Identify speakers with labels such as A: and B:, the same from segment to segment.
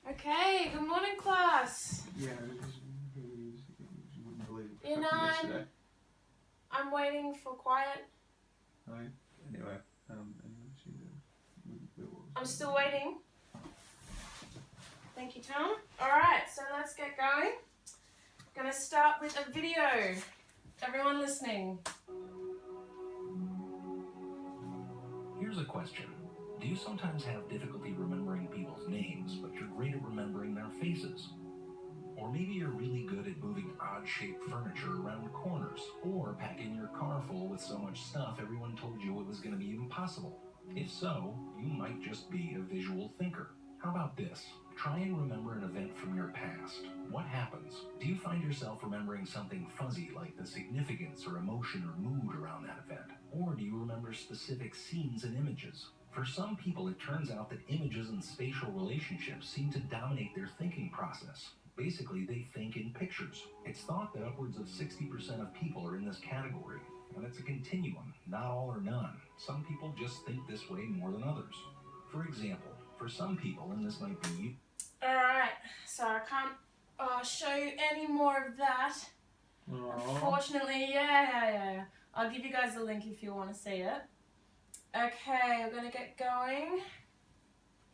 A: Okay, good morning, class.
B: Yeah, you wouldn't believe it.
A: Year 9, I'm waiting for quiet.
B: Right. Anyway,
A: I'm still waiting. Thank you, Tom. Alright, so let's get going. I'm going to start with a video. Everyone listening.
C: Here's a question. Do you sometimes have difficulty remembering people's names, but you're great at remembering their faces? Or maybe you're really good at moving odd-shaped furniture around corners, or packing your car full with so much stuff everyone told you it was going to be impossible. If so, you might just be a visual thinker. How about this? Try and remember an event from your past. What happens? Do you find yourself remembering something fuzzy like the significance or emotion or mood around that event? Or do you remember specific scenes and images? For some people, it turns out that images and spatial relationships seem to dominate their thinking process. Basically, they think in pictures. It's thought that upwards of 60% of people are in this category. And it's a continuum, not all or none. Some people just think this way more than others. For example, for some people, and this might be you.
A: Alright, so I can't show you any more of that. Unfortunately, yeah. I'll give you guys the link if you want to see it. Okay, we're going to get going.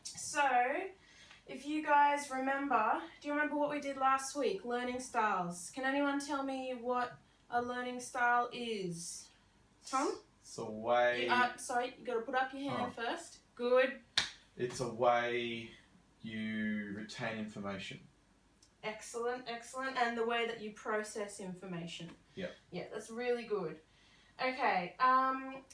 A: So, if you guys remember, do you remember what we did last week? Learning styles. Can anyone tell me what a learning style is? Tom?
B: It's a way...
A: Sorry, you got to put up your hand first. Good.
B: It's a way you retain information.
A: Excellent. And the way that you process information.
B: Yep.
A: Yeah, that's really good. Okay,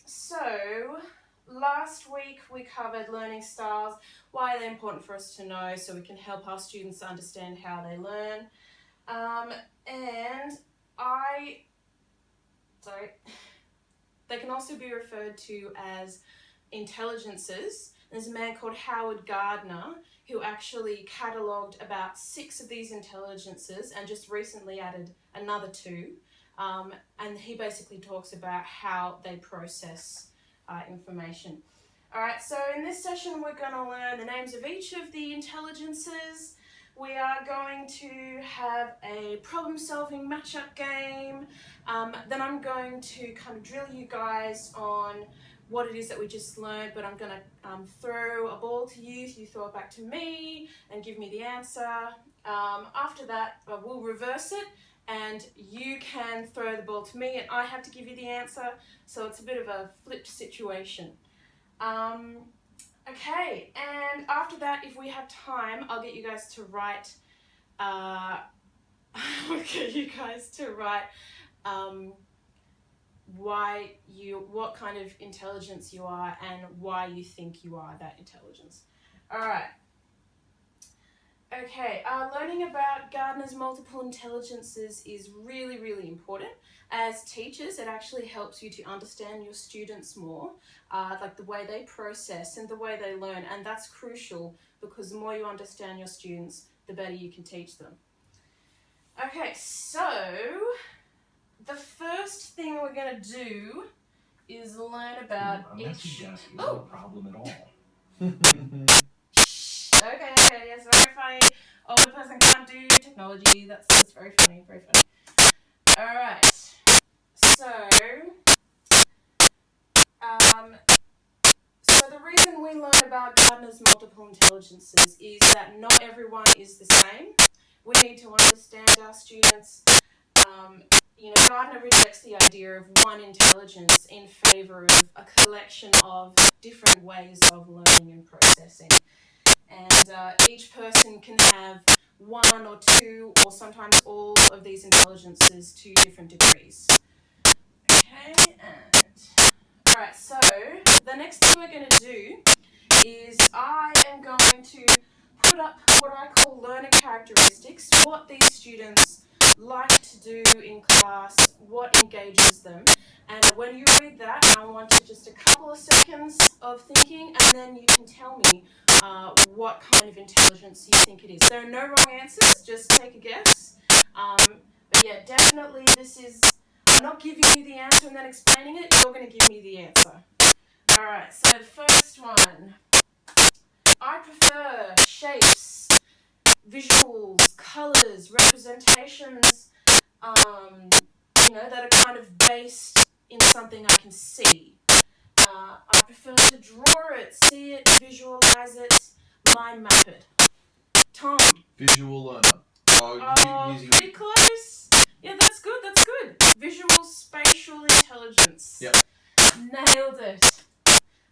A: so last week we covered learning styles, why they're important for us to know so we can help our students understand how they learn. They can also be referred to as intelligences. There's a man called Howard Gardner who actually catalogued about 6 of these intelligences and just recently added another 2. And he basically talks about how they process information. Alright, so in this session we're going to learn the names of each of the intelligences. We are going to have a problem-solving matchup game. Then I'm going to kind of drill you guys on what it is that we just learned, but I'm going to throw a ball to you, you throw it back to me and give me the answer. After that, we'll reverse it and you can throw the ball to me and I have to give you the answer, so it's a bit of a flipped situation. Okay, and after that, if we have time, I'll get you guys to write what kind of intelligence you are and why you think you are that intelligence. Alright. Okay, learning about Gardner's multiple intelligences is really, really important. As teachers, it actually helps you to understand your students more, like the way they process and the way they learn, and that's crucial because the more you understand your students, the better you can teach them. Okay, so the first thing we're going to do is learn about each...
C: No problem at all.
A: Okay, yes, very funny. Older person can't do technology. That's very funny, very funny. Alright, so the reason we learn about Gardner's multiple intelligences is that not everyone is the same. We need to understand our students. Gardner rejects the idea of one intelligence in favour of a collection of different ways of learning and processing. And each person can have 1 or 2 or sometimes all of these intelligences to different degrees. Okay, alright, so the next thing we're going to do is I am going to put up what I call learner characteristics, what these students like to do in class, what engages them. And when you read that, I want just a couple of seconds of thinking and then you can tell me what kind of intelligence you think it is. There are no wrong answers, just take a guess. But yeah, definitely I'm not giving you the answer and then explaining it, you're going to give me the answer. Alright, so the first one. I prefer shapes representations, that are kind of based in something I can see. I prefer to draw it, see it, visualize it, mind map it. Tom.
B: Visual learner. Using...
A: pretty close. Yeah, that's good. Visual spatial intelligence.
B: Yep.
A: Nailed it.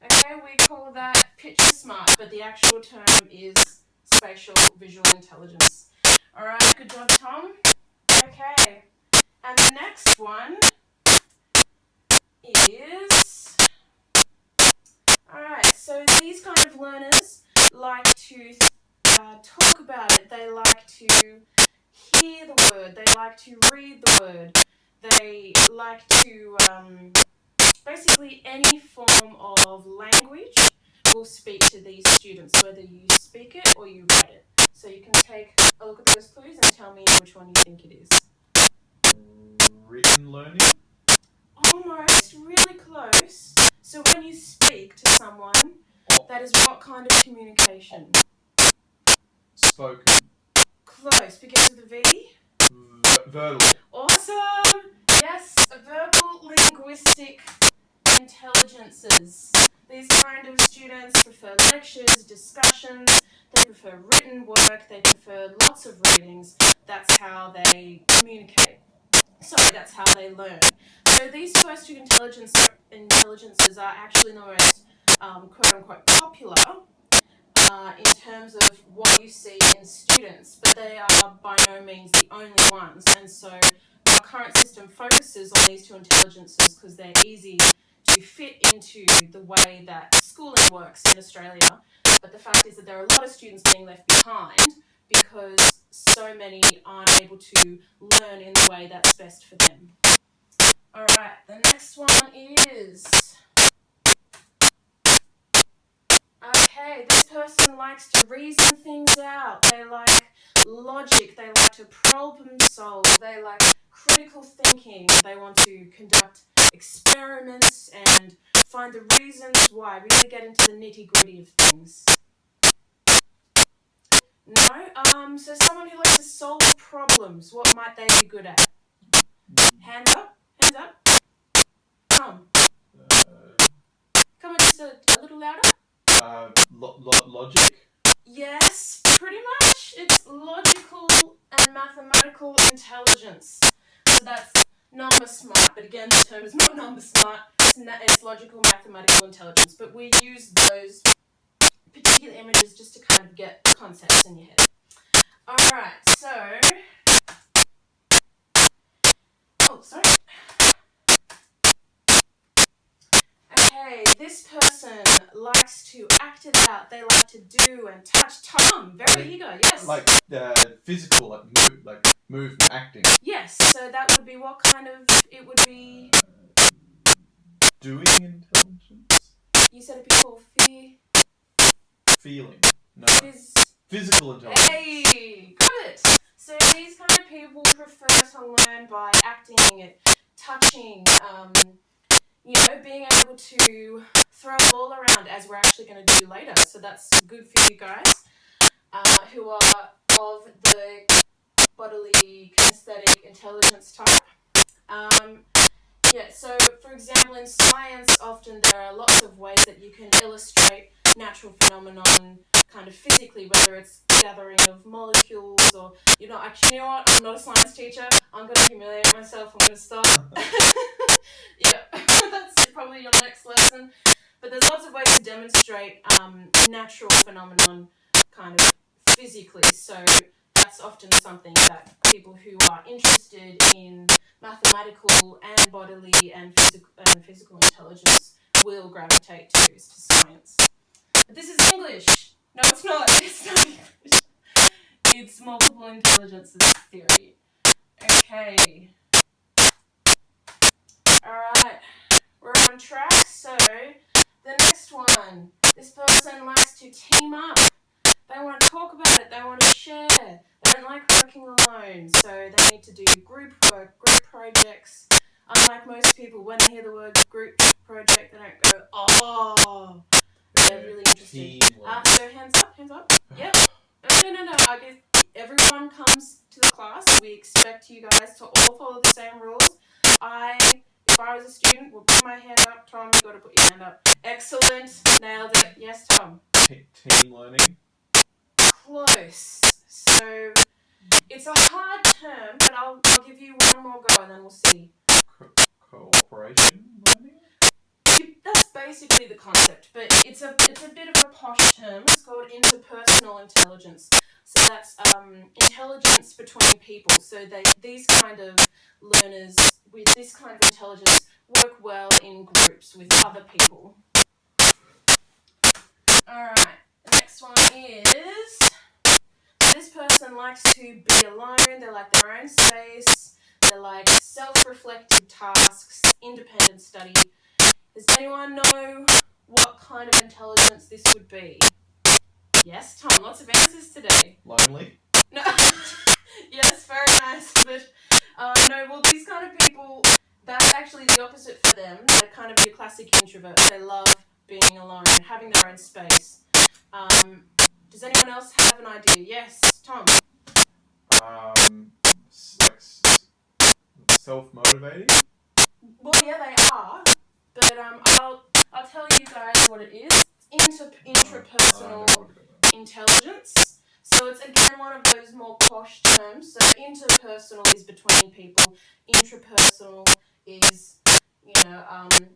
A: Okay, we call that picture smart, but the actual term is spatial visual intelligence. Alright, good job, Tom. Okay, and the next one is... Alright, so these kind of learners like to talk about it. They like to hear the word. They like to read the word. They like to... basically any form of language will speak to these students, whether you speak it or you write it. So you can take a look at those clues and tell me which one you think it is.
B: Written learning?
A: Almost, really close. So when you speak to someone, that is what kind of communication?
B: Spoken.
A: Close, begins with a V.
B: Verbal.
A: Awesome! Yes, verbal linguistic intelligences. These kind of students prefer lectures, discussions, they prefer written work, they prefer lots of readings. That's how they communicate. Sorry, that's how they learn. So these first two intelligences are actually the most quote-unquote popular in terms of what you see in students, but they are by no means the only ones. And so our current system focuses on these two intelligences because they're easy to fit into the way that schooling works in Australia. But the fact is that there are a lot of students being left behind because so many aren't able to learn in the way that's best for them. Alright, the next one is... Okay, this person likes to reason things out. They like logic. They like to problem solve. They like critical thinking. They want to conduct experiments and find the reasons why. Really get into the nitty-gritty of things. No? So someone who likes to solve problems, what might they be good at? Hands up. Hands up. Come on, just a little louder.
B: Logic?
A: Yes, pretty much. It's logical and mathematical intelligence. So that's number smart, but again, the term is not number smart. It's logical mathematical intelligence. But we use those particular images just to kind of get concepts in your head. Alright, so... Oh, sorry. Okay, this person likes to act it out. They like to do and touch. Tom, very eager, yes.
B: Like physical, like movement, acting.
A: Yes, so that would be what kind of, it would be...
B: Doing intelligence?
A: You said it'd be called
B: Feeling. No. Physical intelligence.
A: Hey, got it. So these kind of people prefer to learn by acting it, touching, being able to throw a ball around, as we're actually going to do later. So that's good for you guys who are of the bodily kinesthetic intelligence type. So for example, in science, often there are lots of ways that you can illustrate natural phenomenon kind of physically, whether it's gathering of molecules or, actually, you know what, I'm not a science teacher, I'm going to humiliate myself, I'm going to stop. Yeah, that's probably your next lesson. But there's lots of ways to demonstrate natural phenomenon kind of physically, so that's often something that people who are interested in mathematical and bodily and physical intelligence will gravitate to science. But this is English. No, it's not. It's not English. It's multiple intelligences theory. Okay. Alright. We're on track. So, the next one. This person likes to team up. They want to talk about it. They want to share. They don't like working alone. So, they need to do group work, group projects. Unlike most people, when they hear the word group project, they don't go, oh... They're really interested. So hands up. Yep. No. Everyone comes to the class with
B: team learning?
A: Close. So it's a hard term, but I'll give you one more go and then we'll see.
B: Cooperation learning?
A: That's basically the concept, but it's a bit of a posh term. It's called interpersonal intelligence. So that's intelligence between people. So these kind of learners with this kind of intelligence work well in groups with other people. Alright, the next one is, this person likes to be alone, they like their own space, they like self-reflective tasks, independent study. Does anyone know what kind of intelligence this would be? Yes, Tom, lots of answers today.
B: Lonely?
A: No. Yes, very nice. But no, well, these kind of people, that's actually the opposite for them. They're kind of your classic introverts. They love being alone, having their own space. Does anyone else have an idea? Yes, Tom.
B: Like self-motivating?
A: Well, yeah, they are. But I'll tell you guys what it is. Intrapersonal intelligence. So it's again one of those more posh terms. So interpersonal is between people. Intrapersonal is,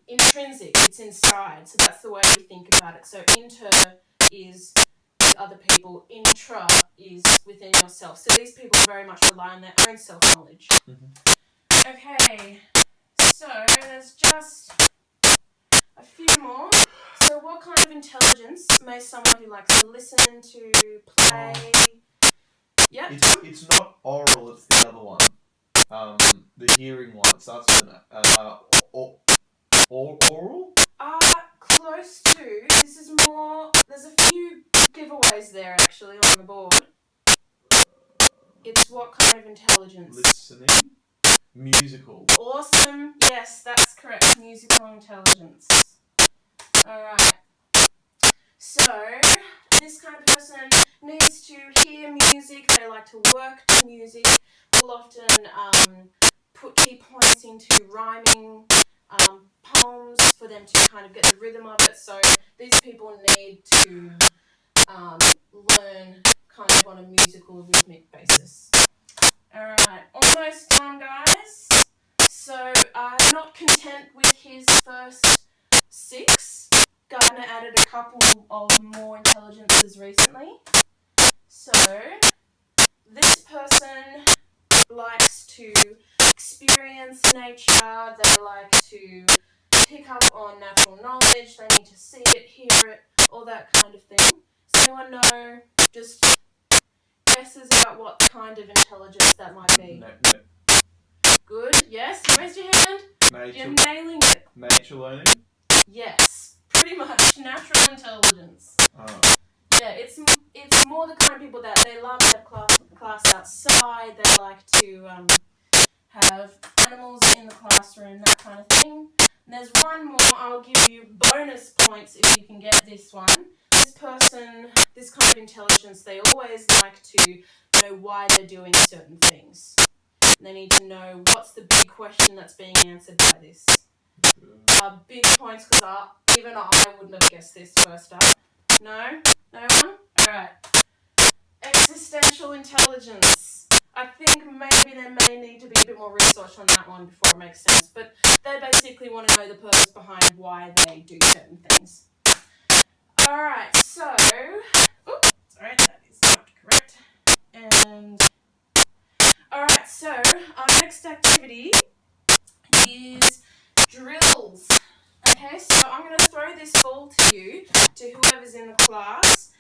A: intrinsic. It's inside. So that's the way we think about it. So inter is with other people. Intra is within yourself. So these people very much rely on their own self-knowledge. Mm-hmm. Okay. So there's just a few more. So what kind of intelligence may someone who likes to listen to, play... Yep.
B: It's not oral, it's the other one. The hearing one. It starts with an oral?
A: Close to. This is more... There's a few giveaways there, actually, on the board. It's what kind of intelligence?
B: Listening? Musical.
A: Awesome. Yes, that's correct. Musical intelligence. Alright. So, this kind of person needs to hear music. They like to work to music. Will often put key points into rhyming poems for them to kind of get the rhythm of it. So, these people need to learn kind of on a musical rhythmic basis. Alright, almost done, guys. So, not content with his first 6, Gardner added a couple of more intelligences recently. So, this person likes to experience nature, they like to pick up on natural knowledge, they need to see it, hear it, all that kind of thing. Does anyone know just guesses about what kind of intelligence that might be?
B: No.
A: Good, yes, raise your hand. You're nailing it.
B: Nature learning?
A: Yes, pretty much. Natural intelligence.
B: Oh.
A: Yeah, it's more the kind of people that they love to have class outside, they like to have animals in the classroom, that kind of thing. And there's one more, I'll give you bonus points if you can get this one. This person, this kind of intelligence, they always like to know why they're doing certain things. And they need to know what's the big question that's being answered by this. Big points because even I wouldn't have guessed this first up. No? No one? Alright. Existential intelligence. I think maybe there may need to be a bit more research on that one before it makes sense. But they basically want to know the purpose behind why they do certain things. Alright, so... Oops, sorry, that is not correct. And... Alright, so our next activity is drills. Okay, so I'm going to throw this ball to you, to whoever's in the class,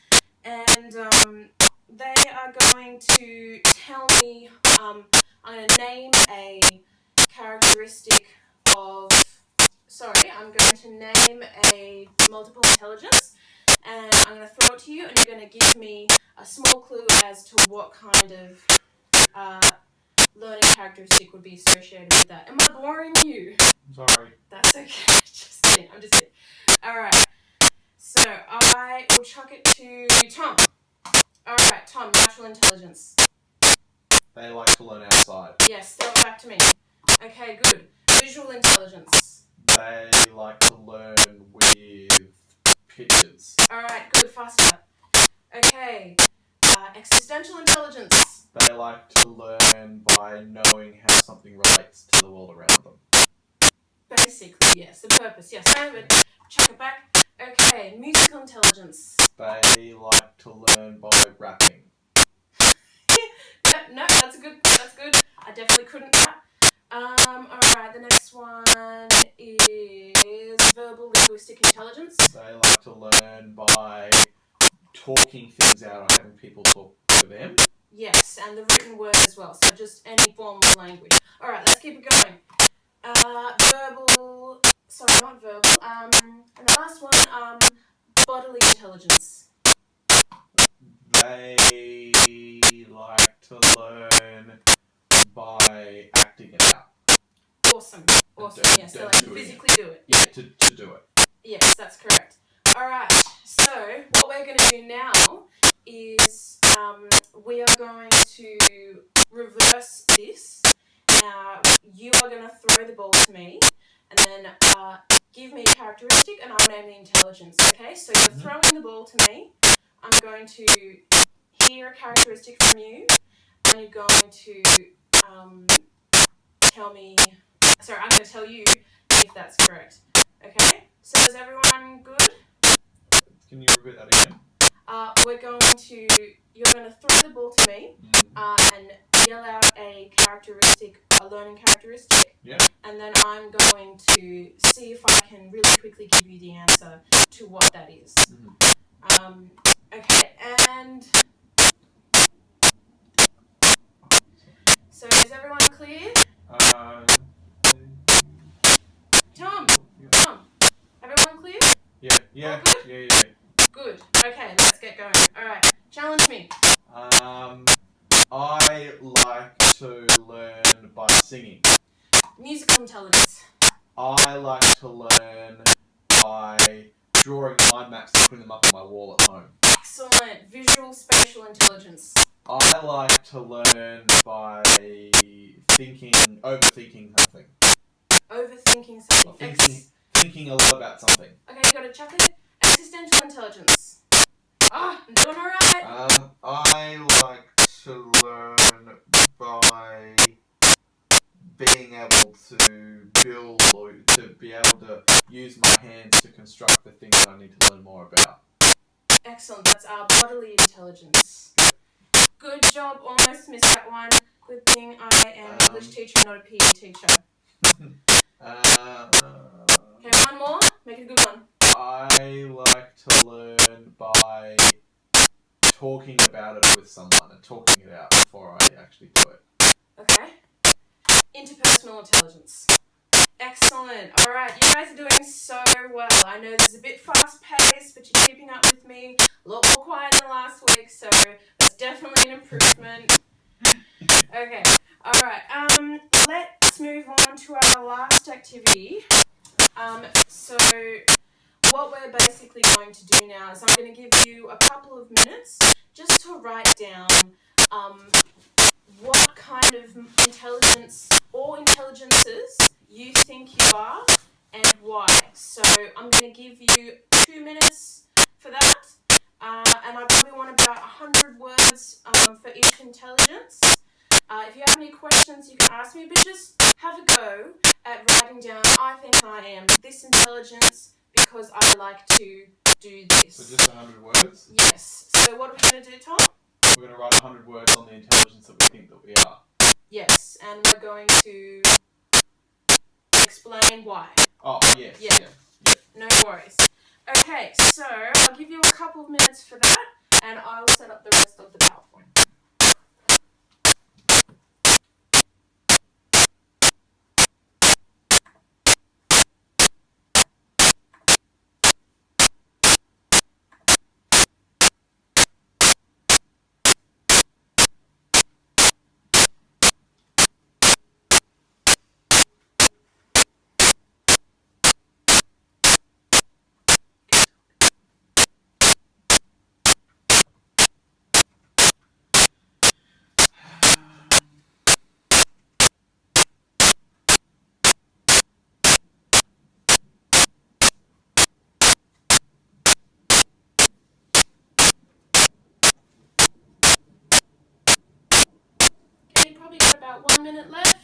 A: and they are going to tell me, I'm going to name a characteristic of, I'm going to name a multiple intelligence, and I'm going to throw it to you, and you're going to give me a small clue as to what kind of learning characteristic would be associated with that. Am I boring you?
B: Sorry.
A: That's okay. Just kidding. I'm just kidding. Alright. So, I will chuck it to Tom. Alright, Tom, natural intelligence.
B: They like to learn outside.
A: Yes, throw it back to me. Okay, good. Visual intelligence.
B: They like to learn with pitches.
A: Alright, good, faster. Okay. Existential intelligence.
B: They like to learn by knowing how something relates to the world around them.
A: Basically, yes. The purpose, yes. No, but chuck it back. Okay, musical intelligence.
B: They like to learn by rapping.
A: No, that's good. I definitely couldn't rap. Alright, the next one is verbal linguistic intelligence.
B: They like to learn by talking things out or having people talk to them.
A: Yes, and the written word as well. So just any form of language. Alright, let's keep it going. Not verbal. And the last one, bodily intelligence.
B: They like to learn by acting it out.
A: Awesome. Yes, they like to physically do it.
B: Yeah, to do it.
A: Yes, that's correct. Alright, so what we're going to do now is we are going to reverse this. You are going to throw the ball to me and then give me a characteristic and I'll name the intelligence, okay? So you're throwing the ball to me. I'm going to hear a characteristic from you and you're going to tell me... Sorry, I'm going to tell you if that's correct. Okay? So is everyone good?
B: Can you repeat that again?
A: You're going to throw the ball to me and yell out a learning characteristic.
B: Yeah.
A: And then I'm going to see if I can really quickly give you the answer to what that is. Okay, and... So is everyone clear? Tom, everyone clear?
B: Yeah.
A: Good. Okay, let's get going. Alright, challenge me.
B: I like to learn by singing.
A: Musical intelligence.
B: I like to learn by drawing mind maps and putting them up on my wall at home.
A: Excellent. Visual spatial intelligence.
B: I like to learn by overthinking something.
A: Overthinking something.
B: Thinking a lot about something.
A: Okay, you gotta chuck it. Existential intelligence. I'm doing alright.
B: I like to learn by being able to build or to be able to use my hands to construct the things that I need to learn more about.
A: Excellent. That's our bodily intelligence. Good job. Almost missed that one. Good thing I am an English teacher, not a PE teacher. Okay, one more. Make it a good one.
B: I like to learn by talking about it with someone and talking it out before I actually do it.
A: Okay. Interpersonal intelligence. Excellent. Alright, you guys are doing so well. I know this is a bit fast paced, but you're keeping up with me. A lot more quiet than last week, so that's definitely an improvement. Okay. Alright, let's move on to our last activity. So what we're basically going to do now is I'm going to give you a couple of minutes just to write down what kind of intelligence or intelligences you think you are and why. So I'm going to give you 2 minutes for that, and I probably want about 100 words for each intelligence. If you have any questions, you can ask me, but just have a go at writing down, I think I am this intelligence because I like to do this.
B: So just 100 words?
A: Yes. So what are we going to do, Tom?
B: We're going to write 100 words on the intelligence that we think that we are.
A: Yes, and we're going to explain why.
B: Oh, yes.
A: Yeah. No worries. Okay, so I'll give you a couple of minutes for that, and I'll set up the rest of the PowerPoint. about 1 minute left.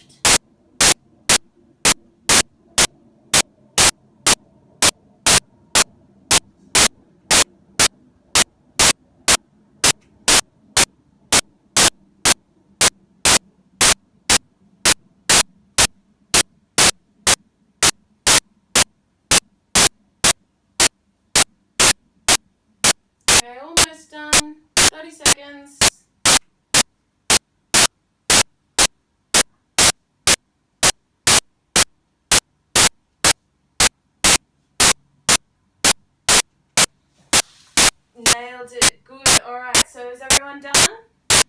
A: Okay, almost done. 30 seconds. Nailed it. Good. Alright, so is everyone done?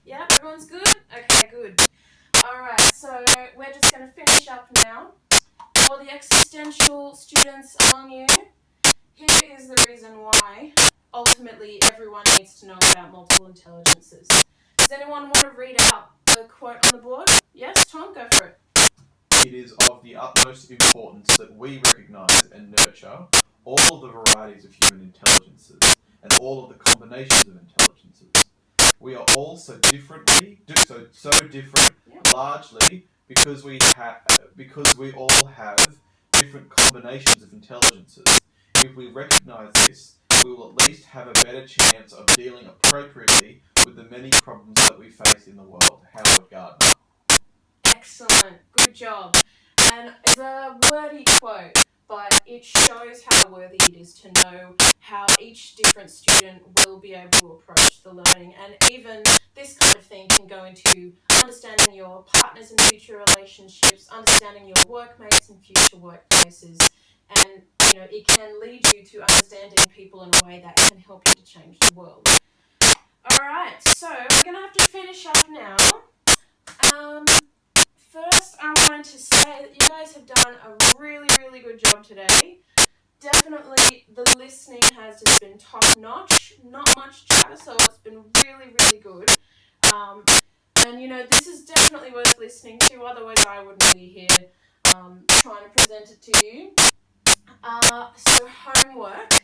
A: Yep, everyone's good? Okay, good. Alright, so we're just going to finish up now. For the existential students among you, here is the reason why ultimately everyone needs to know about multiple intelligences. Does anyone want to read out the quote on the board? Yes, Tom, go for it.
B: It is of the utmost importance that we recognise and nurture all of the varieties of human intelligences and all of the combinations of intelligences. We are all so different,
A: Yep.
B: largely because we all have different combinations of intelligences. If we recognise this, we will at least have a better chance of dealing appropriately with the many problems that we face in the world. Howard Gardner.
A: Excellent. Good job. And it's a wordy quote, but it shows how worthy it is to know how each different student will be able to approach the learning. And even this kind of thing can go into understanding your partners in future relationships, understanding your workmates in future workplaces, and it can lead you to understanding people in a way that can help you to change the world. Alright, so we're going to have to finish up now. First, I wanted to say that you guys have done a really, really good job today. Definitely, the listening has just been top-notch. Not much chatter, so it's been really, really good. And, this is definitely worth listening to, otherwise I wouldn't be here trying to present it to you. So homework.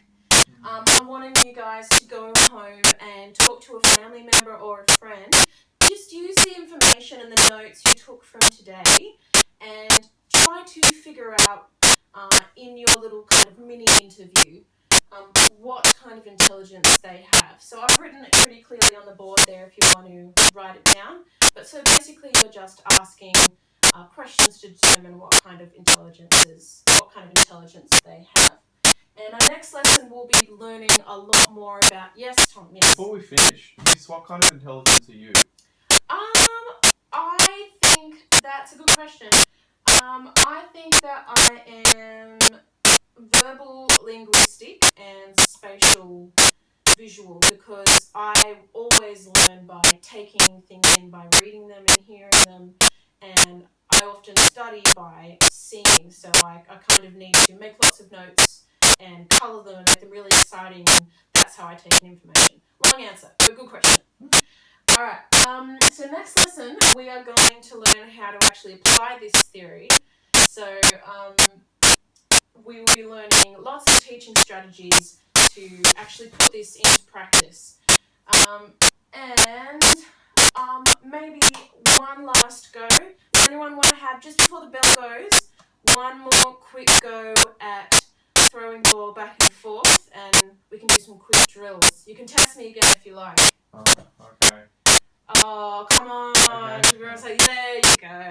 A: I'm wanting you guys to go home and talk to a family member or a friend. Just use the information and the notes you took from today and try to figure out in your little kind of mini interview what kind of intelligence they have. So I've written it pretty clearly on the board there if you want to write it down. But so basically you're just asking questions to determine what kind of intelligence they have. And our next lesson will be learning a lot more about... Yes, Tom, yes.
B: Before we finish, Miss, what kind of intelligence are you?
A: I think that's a good question. I think that I am verbal, linguistic, and spatial visual, because I always learn by taking things in, by reading them and hearing them, and I often study by seeing, so I kind of need to make lots of notes and colour them and make them really exciting, and that's how I take in information. Long answer, but good question. Alright, so next lesson we are going to learn how to actually apply this theory. So we will be learning lots of teaching strategies to actually put this into practice. And maybe one last go. Does anyone want to have, just before the bell goes, one more quick go at throwing the ball back and forth, and we can do some quick drills. You can test me again if you like.
B: Oh, okay.
A: Oh, come on.
B: Okay.
A: Everyone's like, there you go.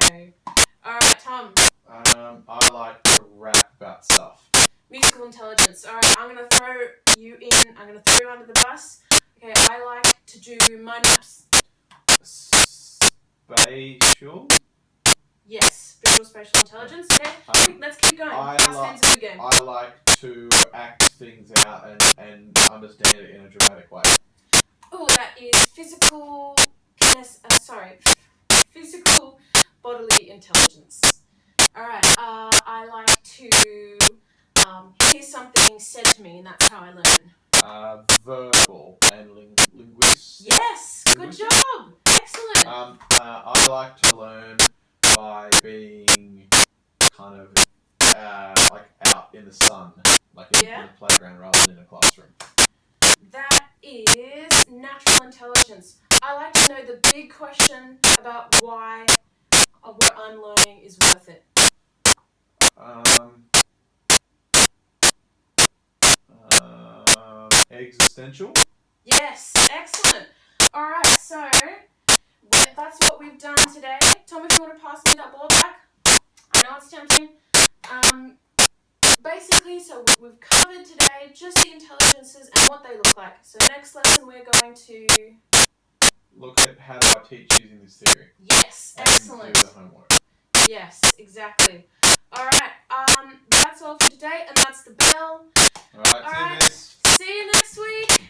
A: Alright, Tom.
B: I like to rap about stuff.
A: Musical intelligence. Alright, I'm going to throw you in. I'm going to throw you under the bus. Okay, I like to do mind maps.
B: Spatial?
A: Yes, visual spatial intelligence. Okay, let's keep going. Fast hands is the game.
B: I like to act things out and understand it in a dramatic way.
A: Oh, that is physical bodily intelligence. Alright, I like to hear something said to me, and that's how I learn.
B: Verbal and linguistic.
A: Yes, good job. Excellent.
B: I like to learn by being kind of like out in the sun, like in the playground rather than in a classroom.
A: That is natural intelligence. I like to know the big question about why of what I'm learning is worth it?
B: Existential.
A: Yes, excellent. All right, so that's what we've done today. Tom, if you want to pass me that ball back. I know it's tempting. Basically, so we've covered today just the intelligences and what they look like. So next lesson we're going to
B: look at how do I teach using this theory.
A: Yes, excellent.
B: And do the homework.
A: Yes, exactly. All right, that's all for today, and that's the bell.
B: All right, see you, miss.
A: See you next week.